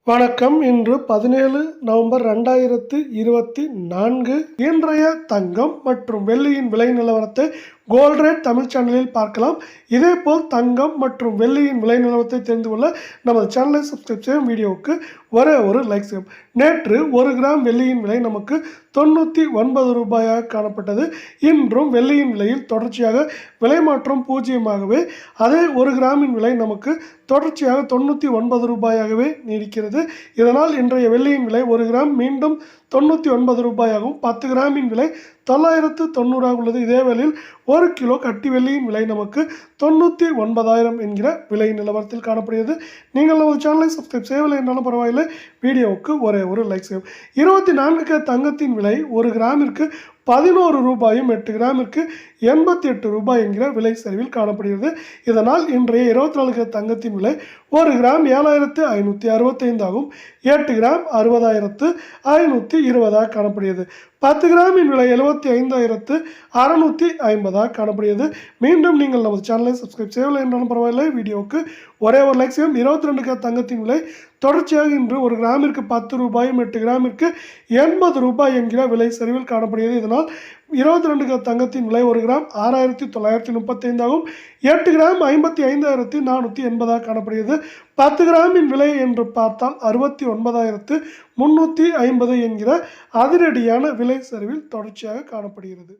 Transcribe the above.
வணக்கம். இன்று 17 நவம்பர் 2024. இன்றைய தங்கம் மற்றும் வெள்ளியின் விலை நிலவரத்தை கோல்ட் ரேட் தமிழ் சேனலில் பார்க்கலாம். இதேபோல் தங்கம் மற்றும் வெள்ளியின் விலை நிலவரத்தை தெரிந்து கொள்ள நமது சேனலை சப்ஸ்கிரைப் செய்யும், வீடியோவுக்கு ஒரே ஒரு லைக் செய்யும். நேற்று 1 கிராம் வெள்ளியின் விலை நமக்கு 99 ரூபாயாக காணப்பட்டது. இன்றும் வெள்ளியின் விலையில் தொடர்ச்சியாக விலை மாற்றம் பூஜ்ஜியமாகவே, அதே 1 கிராமின் விலை நமக்கு தொடர்ச்சியாக 99 ரூபாயாகவே நீடிக்கிறது. இதனால் இன்றைய வெள்ளியின் விலை 1 கிராம் மீண்டும் 99 ரூபாயாகவும் 10 கிராமின் விலை 990 உள்ளது. இதே வேளையில் 1 கிலோ கட்டி வெள்ளியின் விலை நமக்கு 99,000 என்கிற விலை நிலவரத்தில் காணப்படுகிறது. நீங்கள் நமது சேனலை சப்ஸ்கிரைப் செய்யவில்லை என்றாலும் பரவாயில்லை, வீடியோவுக்கு ஒரே ஒரு லைக் செய்யும். 24 தங்கத்தின் விலை 1 கிராமிற்கு 11 ரூபாயும் 8 கிராமிற்கு 88 ரூபாய் என்கிற விலை சரிவில் காணப்படுகிறது. இதனால் இன்றைய 24 தங்கத்தின் விலை 1 கிராம் 7,565 ஆகும், 8 கிராம் 60,520 காணப்படுகிறது. 10 கிராமின் விலை 75,650 காணப்படுகிறது. மீண்டும் நீங்கள் நமது சேனலை சப்ஸ்கிரைப் செய்யவில்லை என்றாலும் பரவாயில்லை, வீடியோவுக்கு ஒரே ஒரு லைக் செய்யும். 22 தங்கத்தின் விலை தொடர்ச்சியாக இன்று 1 கிராமிற்கு 10 ரூபாயும் 8 கிராமிற்கு 80 ரூபாய் என்கிற விலை சரிவில் காணப்படுகிறது. இதனால் 22 தங்கத்தின் விலை 1 கிராம் 6,935 ஆகும், 8 கிராம் 55,480 காணப்படுகிறது. 10 கிராமின் விலை என்று பார்த்தால் 69,350 என்கிற அதிரடியான விலை சரிவில் தொடர்ச்சியாக காணப்படுகிறது.